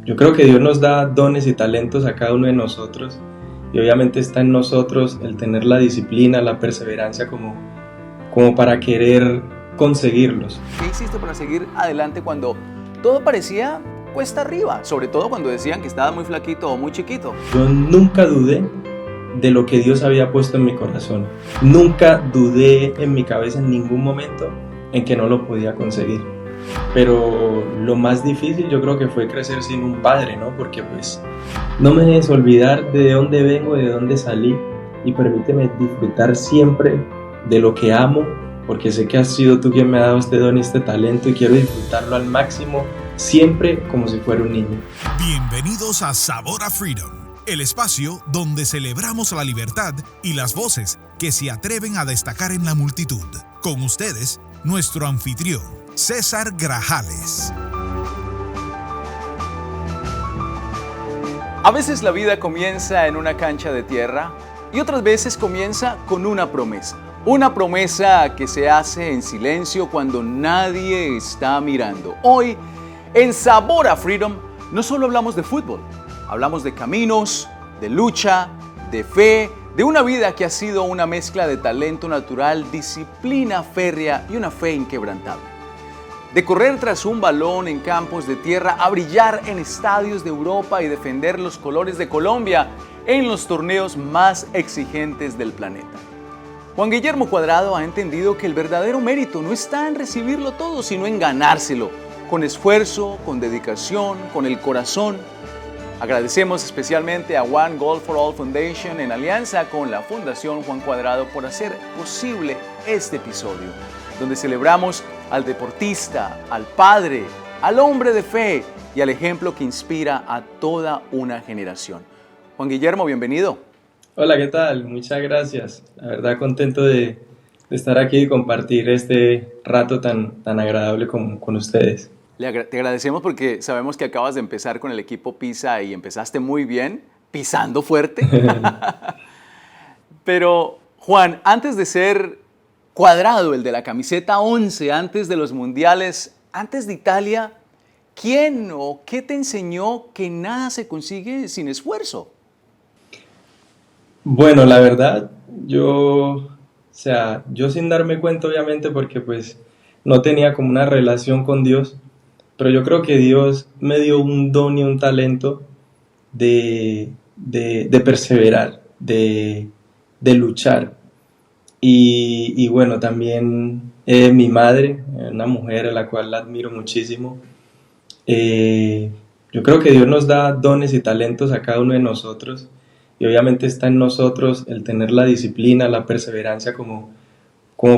Yo creo que Dios nos da dones y talentos a cada uno de nosotros y obviamente está en nosotros el tener la disciplina, la perseverancia como para querer conseguirlos. ¿Qué hiciste para seguir adelante cuando todo parecía cuesta arriba? Sobre todo cuando decían que estabas muy flaquito o muy chiquito. Yo nunca dudé de lo que Dios había puesto en mi corazón. Nunca dudé en mi cabeza en ningún momento en que no lo podía conseguir. Pero lo más difícil yo creo que fue crecer sin un padre, ¿no? Porque pues no me debes olvidar de dónde vengo, de dónde salí y permíteme disfrutar siempre de lo que amo, porque sé que has sido tú quien me ha dado este don y este talento y quiero disfrutarlo al máximo, siempre como si fuera un niño. Bienvenidos a Sabor a Freedom, el espacio donde celebramos la libertad y las voces que se atreven a destacar en la multitud. Con ustedes, nuestro anfitrión, César Grajales. A veces la vida comienza en una cancha de tierra y otras veces comienza con una promesa. Una promesa que se hace en silencio cuando nadie está mirando. Hoy, en Sabor a Freedom, no solo hablamos de fútbol, hablamos de caminos, de lucha, de fe, de una vida que ha sido una mezcla de talento natural, disciplina férrea y una fe inquebrantable. De correr tras un balón en campos de tierra a brillar en estadios de Europa y defender los colores de Colombia en los torneos más exigentes del planeta. Juan Guillermo Cuadrado ha entendido que el verdadero mérito no está en recibirlo todo, sino en ganárselo, con esfuerzo, con dedicación, con el corazón. Agradecemos especialmente a One Goal for All Foundation en alianza con la Fundación Juan Cuadrado por hacer posible este episodio, donde celebramos al deportista, al padre, al hombre de fe y al ejemplo que inspira a toda una generación. Juan Guillermo, bienvenido. Hola, ¿qué tal? Muchas gracias. La verdad contento de estar aquí y compartir este rato tan agradable con ustedes. Te agradecemos porque sabemos que acabas de empezar con el equipo Pisa y empezaste muy bien, pisando fuerte. Pero, Juan, antes de ser Cuadrado, el de la camiseta 11, antes de los mundiales, antes de Italia, ¿quién o qué te enseñó que nada se consigue sin esfuerzo? Bueno, la verdad, yo sin darme cuenta obviamente porque pues no tenía como una relación con Dios, pero yo creo que Dios me dio un don y un talento de perseverar, de luchar. Y bueno, también mi madre, una mujer a la cual la admiro muchísimo. Yo creo que Dios nos da dones y talentos a cada uno de nosotros y obviamente está en nosotros el tener la disciplina, la perseverancia como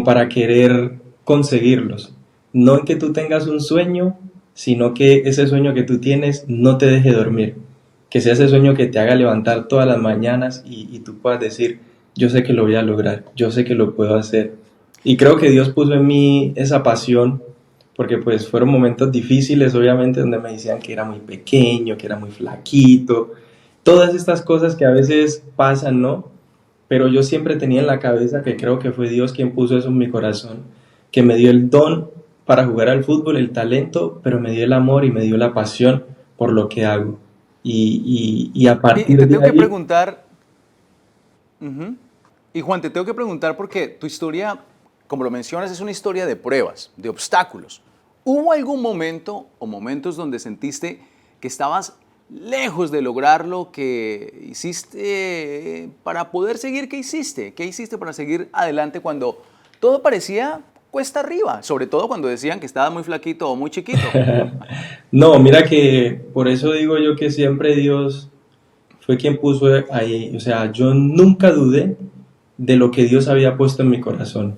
para querer conseguirlos. No en que tú tengas un sueño, sino que ese sueño que tú tienes no te deje dormir, que sea ese sueño que te haga levantar todas las mañanas y tú puedas decir, yo sé que lo voy a lograr, yo sé que lo puedo hacer. Y creo que Dios puso en mí esa pasión, porque pues fueron momentos difíciles, obviamente, donde me decían que era muy pequeño, que era muy flaquito, todas estas cosas que a veces pasan, ¿no? Pero yo siempre tenía en la cabeza que creo que fue Dios quien puso eso en mi corazón, que me dio el don para jugar al fútbol, el talento, pero me dio el amor y me dio la pasión por lo que hago. Y a partir Y te tengo de que ahí... preguntar, y Juan, te tengo que preguntar porque tu historia, como lo mencionas, es una historia de pruebas, de obstáculos. ¿Hubo algún momento o momentos donde sentiste que estabas lejos de lograr lo que hiciste para poder seguir? ¿Qué hiciste? ¿Qué hiciste para seguir adelante cuando todo parecía cuesta arriba? Sobre todo cuando decían que estabas muy flaquito o muy chiquito. No, mira que por eso digo yo que siempre Dios fue quien puso ahí, o sea, yo nunca dudé de lo que Dios había puesto en mi corazón.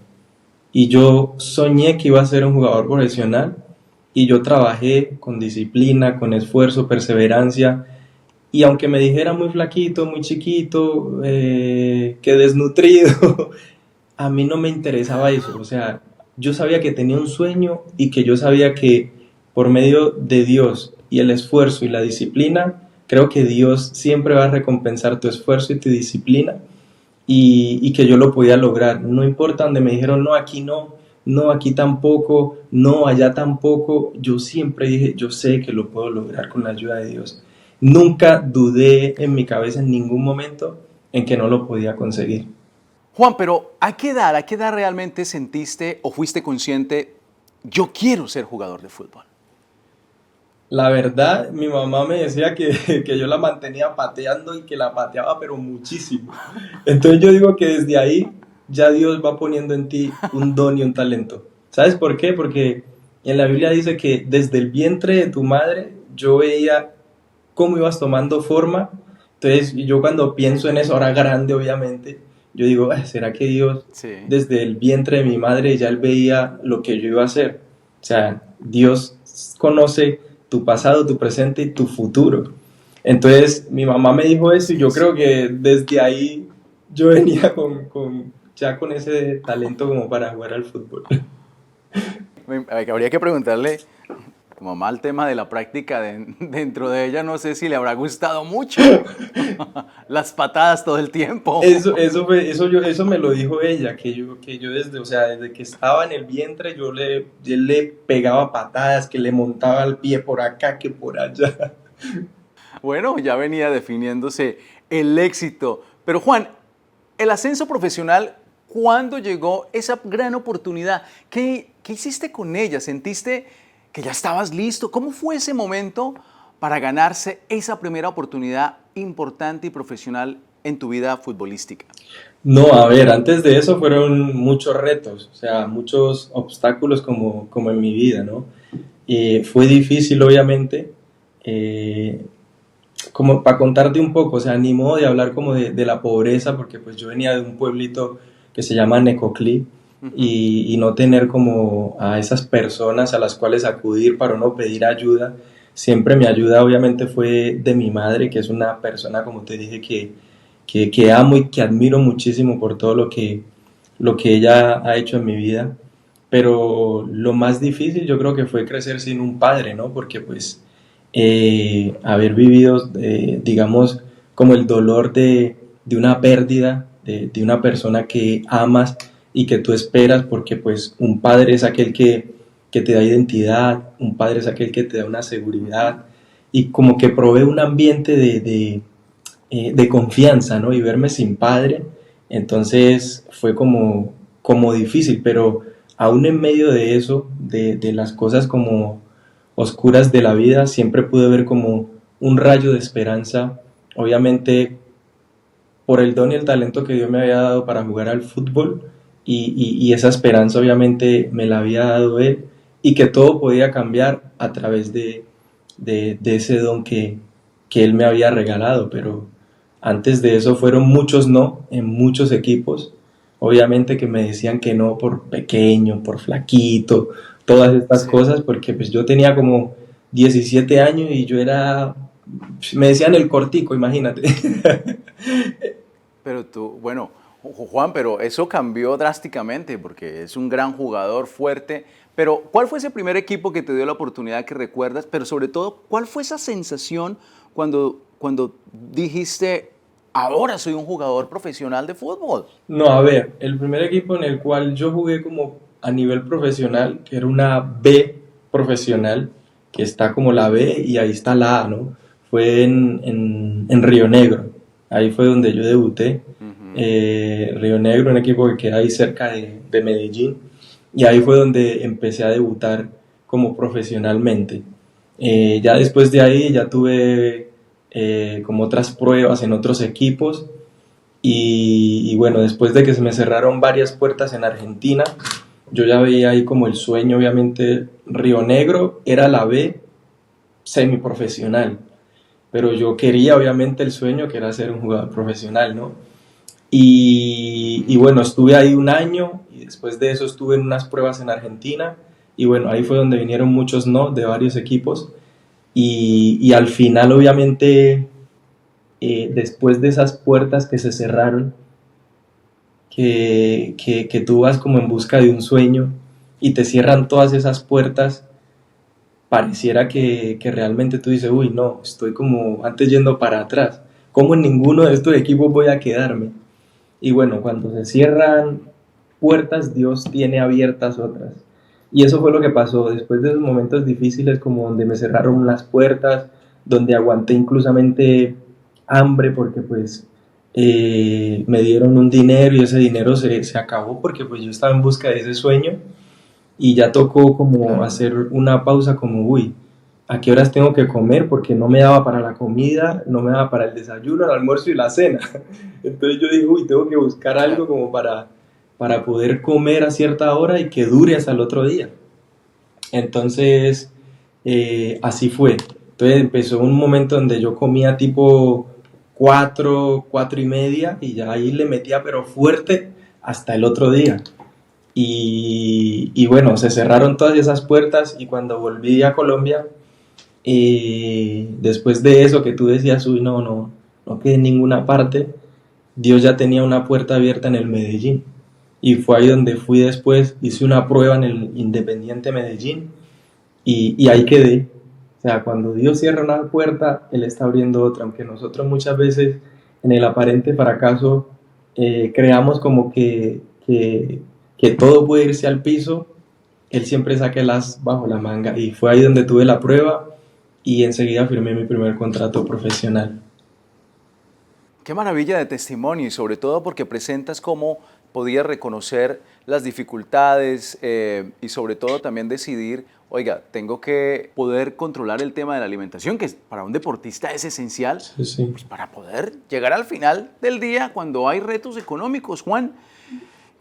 Y yo soñé que iba a ser un jugador profesional y yo trabajé con disciplina, con esfuerzo, perseverancia. Y aunque me dijera muy flaquito, muy chiquito, que desnutrido, a mí no me interesaba eso. O sea, yo sabía que tenía un sueño y que yo sabía que por medio de Dios y el esfuerzo y la disciplina, creo que Dios siempre va a recompensar tu esfuerzo y tu disciplina y que yo lo podía lograr. No importa donde me dijeron, no, aquí no, no, aquí tampoco, no, allá tampoco. Yo siempre dije, yo sé que lo puedo lograr con la ayuda de Dios. Nunca dudé en mi cabeza en ningún momento en que no lo podía conseguir. Juan, pero a qué edad realmente sentiste o fuiste consciente, yo quiero ser jugador de fútbol? La verdad, mi mamá me decía que, que yo la mantenía pateando y que la pateaba, pero muchísimo. Entonces yo digo que desde ahí ya Dios va poniendo en ti un don y un talento. ¿Sabes por qué? Porque en la Biblia dice que desde el vientre de tu madre yo veía cómo ibas tomando forma. Entonces yo cuando pienso en eso, ahora grande obviamente, yo digo, "Ah, ¿será que Dios Sí. desde el vientre de mi madre ya él veía lo que yo iba a hacer? O sea, Dios conoce tu pasado, tu presente y tu futuro. Entonces mi mamá me dijo eso y Sí, yo sí. creo que desde ahí yo venía ya con ese talento como para jugar al fútbol. Habría que preguntarle a tu mamá el tema de la práctica dentro de ella, no sé si le habrá gustado mucho. Las patadas todo el tiempo. Eso me lo dijo ella, que yo desde, o sea, desde que estaba en el vientre yo le pegaba patadas, que le montaba el pie por acá, que por allá. Bueno, ya venía definiéndose el éxito. Pero Juan, el ascenso profesional, ¿cuándo llegó esa gran oportunidad? ¿Qué hiciste con ella? ¿Sentiste que ya estabas listo? ¿Cómo fue ese momento para ganarse esa primera oportunidad importante y profesional en tu vida futbolística? No, a ver, antes de eso fueron muchos retos, o sea, muchos obstáculos como en mi vida, ¿no? Fue difícil, obviamente, eh, como para contarte un poco, o sea, ni modo de hablar como de la pobreza, porque pues yo venía de un pueblito que se llama Necoclí Ujú. y no tener como a esas personas a las cuales acudir para no pedir ayuda. Siempre mi ayuda obviamente fue de mi madre, que es una persona, como te dije, que amo y que admiro muchísimo por todo lo que ella ha hecho en mi vida. Pero lo más difícil yo creo que fue crecer sin un padre, ¿no? Porque pues haber vivido, digamos, como el dolor de una pérdida, de una persona que amas y que tú esperas, porque pues un padre es aquel que te da identidad, un padre es aquel que te da una seguridad y como que provee un ambiente de confianza, ¿no? Y verme sin padre, entonces fue como difícil, pero aún en medio de eso, de las cosas como oscuras de la vida, siempre pude ver como un rayo de esperanza, obviamente por el don y el talento que Dios me había dado para jugar al fútbol y esa esperanza obviamente me la había dado Él y que todo podía cambiar a través de ese don que Él me había regalado, pero antes de eso fueron muchos no en muchos equipos, obviamente que me decían que no por pequeño, por flaquito, todas estas Sí. cosas, porque pues yo tenía como 17 años y yo era, me decían el cortico, imagínate. Pero tú, bueno, Juan, pero eso cambió drásticamente porque es un gran jugador fuerte. Pero, ¿cuál fue ese primer equipo que te dio la oportunidad que recuerdas? Pero sobre todo, ¿cuál fue esa sensación cuando dijiste, ahora soy un jugador profesional de fútbol? No, a ver, el primer equipo en el cual yo jugué como a nivel profesional, que era una B profesional, que está como la B y ahí está la A, ¿no? Fue en Río Negro, ahí fue donde yo debuté. Ujú. Río Negro, un equipo que queda ahí cerca de Medellín, y ahí fue donde empecé a debutar como profesionalmente. Ya después de ahí ya tuve como otras pruebas en otros equipos y bueno, después de que se me cerraron varias puertas en Argentina, yo ya veía ahí como el sueño, obviamente Río Negro era la B semiprofesional, pero yo quería obviamente el sueño que era ser un jugador profesional, ¿no? Y bueno, estuve ahí un año y después de eso estuve en unas pruebas en Argentina y bueno, ahí fue donde vinieron muchos no de varios equipos y al final obviamente después de esas puertas que se cerraron, que tú vas como en busca de un sueño y te cierran todas esas puertas, pareciera que realmente tú dices, uy, no, estoy como antes yendo para atrás. ¿Cómo en ninguno de estos equipos voy a quedarme? Y bueno, cuando se cierran puertas, Dios tiene abiertas otras. Y eso fue lo que pasó después de esos momentos difíciles, como donde me cerraron las puertas, donde aguanté inclusamente hambre, porque pues me dieron un dinero y ese dinero se acabó porque pues yo estaba en busca de ese sueño y ya tocó como Claro. hacer una pausa como, uy, ¿a qué horas tengo que comer? Porque no me daba para la comida, no me daba para el desayuno, el almuerzo y la cena. Entonces yo dije, uy, tengo que buscar algo Claro. como para poder comer a cierta hora y que dure hasta el otro día. Entonces, así fue. Entonces empezó un momento donde yo comía tipo 4, 4:30 y ya ahí le metía pero fuerte hasta el otro día. Y bueno, se cerraron todas esas puertas y cuando volví a Colombia, después de eso que tú decías, uy, no quedé en ninguna parte, Dios ya tenía una puerta abierta en el Medellín. Y fue ahí donde fui después, hice una prueba en el Independiente Medellín y ahí quedé. O sea, cuando Dios cierra una puerta, Él está abriendo otra, aunque nosotros muchas veces en el aparente fracaso creamos como que todo puede irse al piso, Él siempre saca el as bajo la manga y fue ahí donde tuve la prueba y enseguida firmé mi primer contrato profesional. Qué maravilla de testimonio y sobre todo porque presentas cómo podías reconocer las dificultades y sobre todo también decidir, oiga, tengo que poder controlar el tema de la alimentación, que para un deportista es esencial, Sí, sí. pues para poder llegar al final del día cuando hay retos económicos. Juan,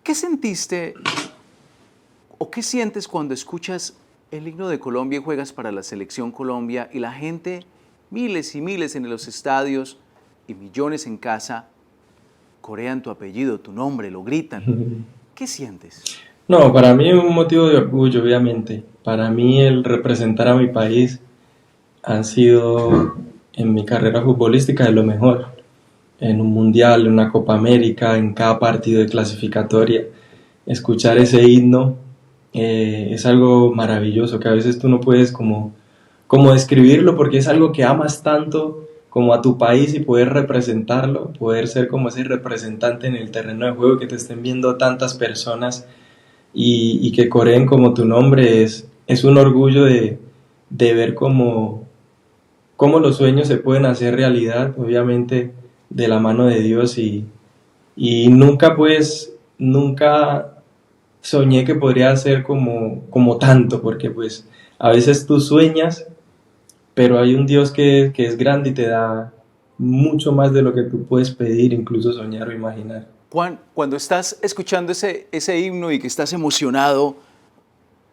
¿qué sentiste o qué sientes cuando escuchas el himno de Colombia y juegas para la Selección Colombia y la gente, miles y miles en los estadios y millones en casa, corean tu apellido, tu nombre, lo gritan? ¿Qué sientes? No, para mí es un motivo de orgullo, obviamente. Para mí el representar a mi país ha sido en mi carrera futbolística de lo mejor. En un mundial, en una Copa América, en cada partido de clasificatoria. Escuchar ese himno es algo maravilloso que a veces tú no puedes como describirlo porque es algo que amas tanto como a tu país y poder representarlo, poder ser como ese representante en el terreno de juego, que te estén viendo tantas personas y que coreen como tu nombre es un orgullo de ver cómo los sueños se pueden hacer realidad, obviamente de la mano de Dios y nunca pues, nunca soñé que podría ser como tanto, porque pues a veces tú sueñas, pero hay un Dios que es grande y te da mucho más de lo que tú puedes pedir, incluso soñar o imaginar. Juan, cuando estás escuchando ese himno y que estás emocionado,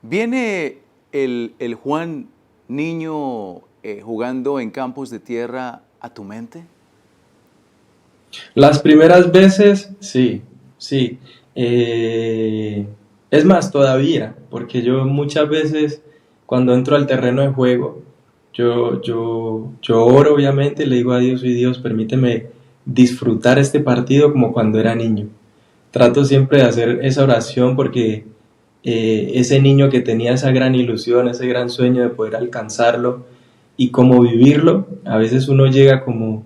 ¿viene el Juan niño jugando en campos de tierra a tu mente? Las primeras veces, sí, sí. Eh, es más, todavía, porque yo muchas veces cuando entro al terreno de juego, yo oro obviamente, le digo a Dios, y Dios, permíteme disfrutar este partido como cuando era niño. Trato siempre de hacer esa oración porque ese niño que tenía esa gran ilusión, ese gran sueño de poder alcanzarlo y como vivirlo, a veces uno llega como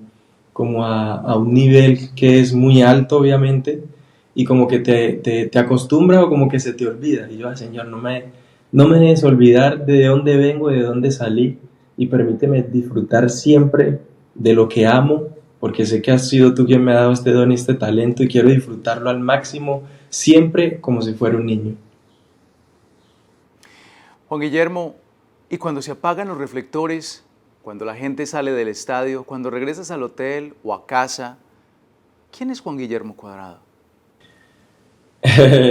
a un nivel que es muy alto, obviamente, y como que te acostumbra o como que se te olvida. Y yo, "Ay, Señor, no me dejes olvidar de dónde vengo, de dónde salí, y permíteme disfrutar siempre de lo que amo, porque sé que has sido tú quien me ha dado este don y este talento, y quiero disfrutarlo al máximo, siempre como si fuera un niño". Juan Guillermo, y cuando se apagan los reflectores, cuando la gente sale del estadio, cuando regresas al hotel o a casa, ¿quién es Juan Guillermo Cuadrado?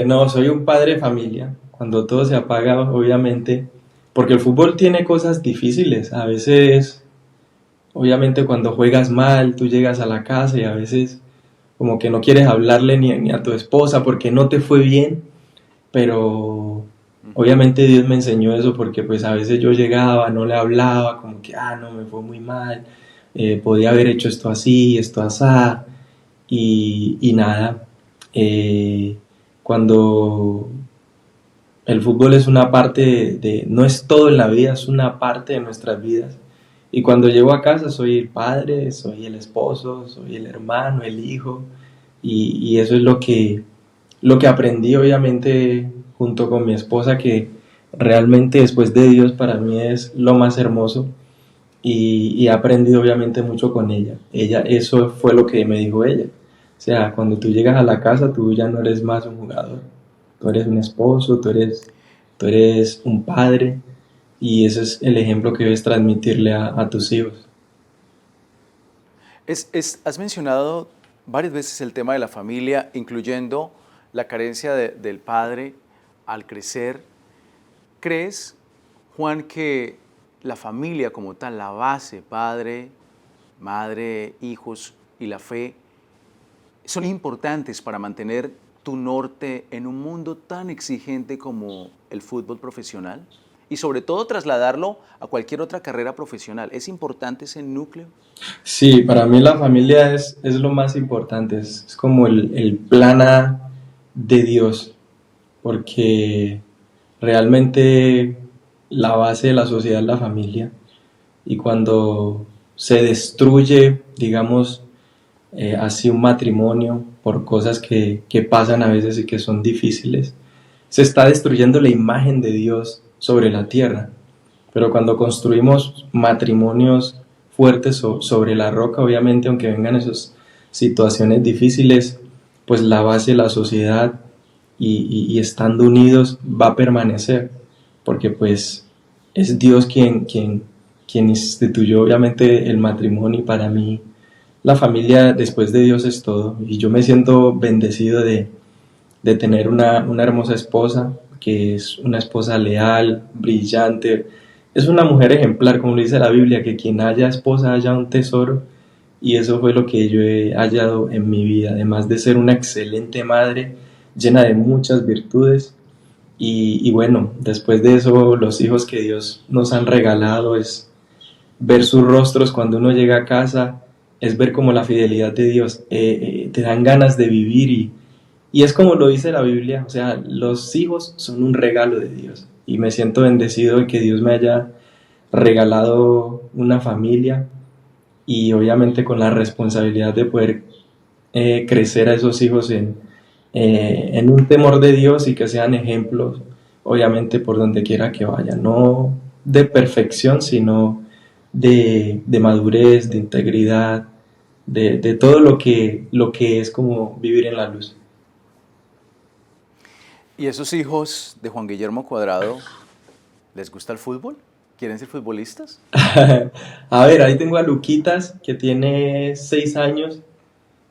No, soy un padre de familia. Cuando todo se apaga, obviamente, porque el fútbol tiene cosas difíciles. A veces, obviamente, cuando juegas mal, tú llegas a la casa y a veces como que no quieres hablarle ni a tu esposa porque no te fue bien, pero Ujú. obviamente Dios me enseñó eso porque pues a veces yo llegaba, no le hablaba, como que, no, me fue muy mal, podía haber hecho esto así, esto asá, y nada. eh, Cuando el fútbol es una parte no es todo en la vida, es una parte de nuestras vidas. Y cuando llego a casa soy el padre, soy el esposo, soy el hermano, el hijo, y eso es lo que aprendí obviamente junto con mi esposa, que realmente después de Dios para mí es lo más hermoso, y he aprendido obviamente mucho con ella. Eso fue lo que me dijo ella. O sea, cuando tú llegas a la casa, tú ya no eres más un jugador, tú eres un esposo, tú eres un padre, y ese es el ejemplo que debes transmitirle a tus hijos. Has mencionado varias veces el tema de la familia, incluyendo la carencia del padre al crecer. ¿Crees, Juan, que la familia como tal, la base, padre, madre, hijos y la fe, son importantes para mantener tu norte en un mundo tan exigente como el fútbol profesional? Y sobre todo trasladarlo a cualquier otra carrera profesional. ¿Es importante ese núcleo? Sí, para mí la familia es lo más importante, es como el plan A de Dios, porque realmente la base de la sociedad es la familia, y cuando se destruye, digamos, así un matrimonio por cosas que pasan a veces y que son difíciles, se está destruyendo la imagen de Dios sobre la tierra. Pero cuando construimos matrimonios fuertes sobre la roca, obviamente, aunque vengan esas situaciones difíciles, pues la base de la sociedad y estando unidos va a permanecer, porque pues es Dios quien instituyó obviamente el matrimonio, y para mí la familia después de Dios es todo, y yo me siento bendecido de tener una hermosa esposa, que es una esposa leal, brillante, es una mujer ejemplar, como lo dice la Biblia, que quien haya esposa haya un tesoro, y eso fue lo que yo he hallado en mi vida, además de ser una excelente madre, llena de muchas virtudes, y bueno, después de eso, los hijos que Dios nos han regalado es ver sus rostros cuando uno llega a casa, es ver como la fidelidad de Dios te dan ganas de vivir, y es como lo dice la Biblia, o sea, los hijos son un regalo de Dios, y me siento bendecido de que Dios me haya regalado una familia, y obviamente con la responsabilidad de poder crecer a esos hijos en un temor de Dios, y que sean ejemplos, obviamente por donde quiera que vayan, no de perfección, sino de madurez, de integridad, de todo lo que es como vivir en la luz. ¿Y esos hijos de Juan Guillermo Cuadrado les gusta el fútbol? ¿Quieren ser futbolistas? A ver, ahí tengo a Luquitas, que tiene 6 años,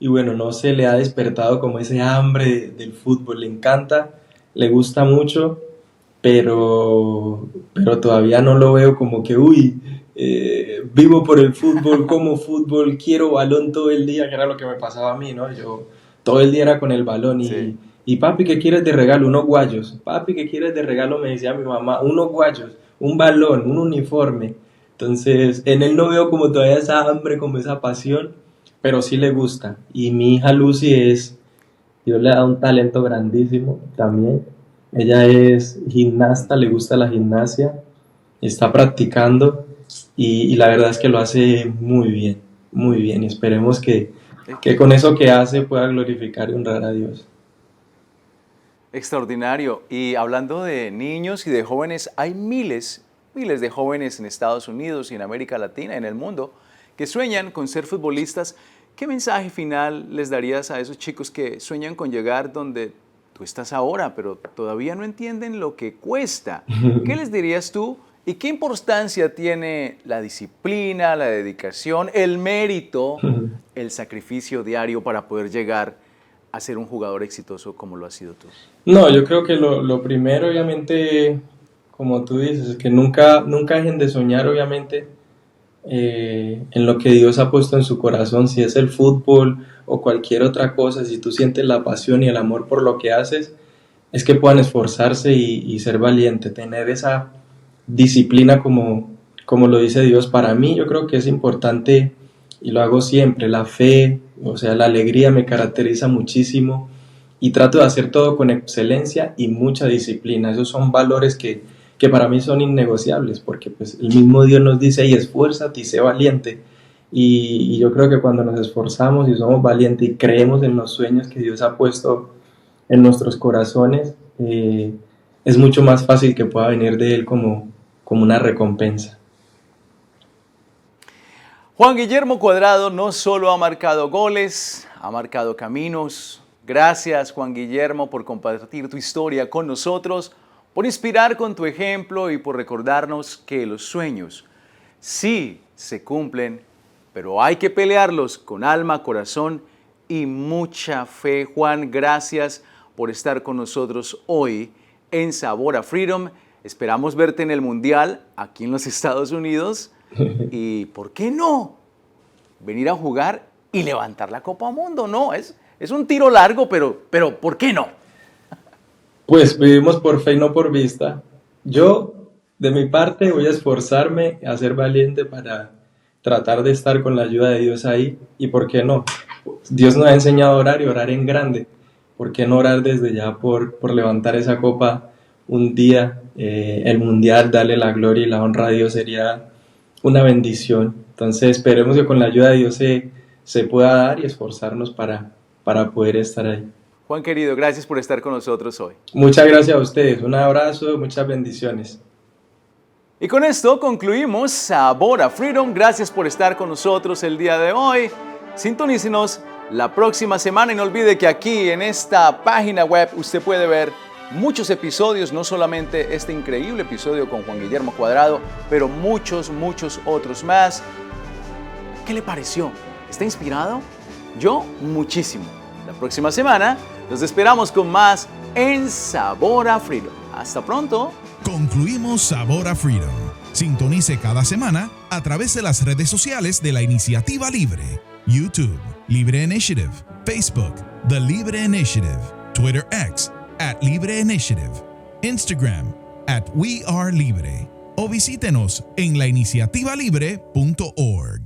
y bueno, no se le ha despertado como ese hambre del fútbol, le encanta, le gusta mucho, pero todavía no lo veo como que, uy, vivo por el fútbol, como fútbol, quiero balón todo el día, que era lo que me pasaba a mí, ¿no? Yo todo el día era con el balón, Sí. y papi, ¿qué quieres de regalo? Unos guayos. Papi, ¿qué quieres de regalo? Me decía mi mamá, unos guayos, un balón, un uniforme. Entonces, en él no veo como todavía esa hambre, como esa pasión, pero sí le gusta. Y mi hija Lucy Dios le da un talento grandísimo también. Ella es gimnasta, le gusta la gimnasia, está practicando, y la verdad es que lo hace muy bien. Y esperemos que con eso que hace pueda glorificar y honrar a Dios. Extraordinario. Y hablando de niños y de jóvenes, hay miles de jóvenes en Estados Unidos y en América Latina, en el mundo, que sueñan con ser futbolistas. ¿Qué mensaje final les darías a esos chicos que sueñan con llegar donde tú estás ahora, pero todavía no entienden lo que cuesta? ¿Qué les dirías tú? ¿Y qué importancia tiene la disciplina, la dedicación, el mérito, el sacrificio diario para poder llegar a ser un jugador exitoso como lo has sido tú? No, yo creo que lo primero, obviamente, como tú dices, es que nunca dejen de soñar, obviamente, en lo que Dios ha puesto en su corazón, si es el fútbol o cualquier otra cosa, si tú sientes la pasión y el amor por lo que haces, es que puedan esforzarse y ser valiente, tener esa disciplina como lo dice Dios. Para mí yo creo que es importante, y lo hago siempre, la fe, o sea, la alegría me caracteriza muchísimo, y trato de hacer todo con excelencia y mucha disciplina. Esos son valores que para mí son innegociables, porque pues el mismo Dios nos dice, y esfuérzate y sé valiente, y yo creo que cuando nos esforzamos y somos valientes y creemos en los sueños que Dios ha puesto en nuestros corazones, es mucho más fácil que pueda venir de Él como una recompensa. Juan Guillermo Cuadrado no solo ha marcado goles, ha marcado caminos. Gracias, Juan Guillermo, por compartir tu historia con nosotros, por inspirar con tu ejemplo y por recordarnos que los sueños sí se cumplen, pero hay que pelearlos con alma, corazón y mucha fe. Juan, gracias por estar con nosotros hoy en Sabor a Freedom. Esperamos verte en el Mundial aquí en los Estados Unidos y, ¿por qué no?, venir a jugar y levantar la Copa Mundo. No, es un tiro largo, pero ¿por qué no? Pues vivimos por fe y no por vista. Yo, de mi parte, voy a esforzarme a ser valiente para tratar de estar con la ayuda de Dios ahí. ¿Y por qué no? Dios nos ha enseñado a orar y orar en grande. ¿Por qué no orar desde ya por levantar esa copa un día? El Mundial, darle la gloria y la honra a Dios sería una bendición. Entonces esperemos que con la ayuda de Dios se pueda dar y esforzarnos para poder estar ahí. Juan querido, gracias por estar con nosotros hoy. Muchas gracias a ustedes, un abrazo, muchas bendiciones. Y con esto concluimos Sabor a Freedom. Gracias por estar con nosotros el día de hoy. Sintonícenos la próxima semana y no olvide que aquí en esta página web usted puede ver muchos episodios, no solamente este increíble episodio con Juan Guillermo Cuadrado, pero muchos otros más. ¿Qué le pareció? ¿Está inspirado? Yo, muchísimo. La próxima semana los esperamos con más en Sabor a Freedom. Hasta pronto. Concluimos Sabor a Freedom. Sintonice cada semana a través de las redes sociales de la Iniciativa Libre: YouTube, Libre Initiative; Facebook, The Libre Initiative; Twitter X, @LibreInitiative; Instagram, @WeAreLibre; o visítenos en lainiciativalibre.org.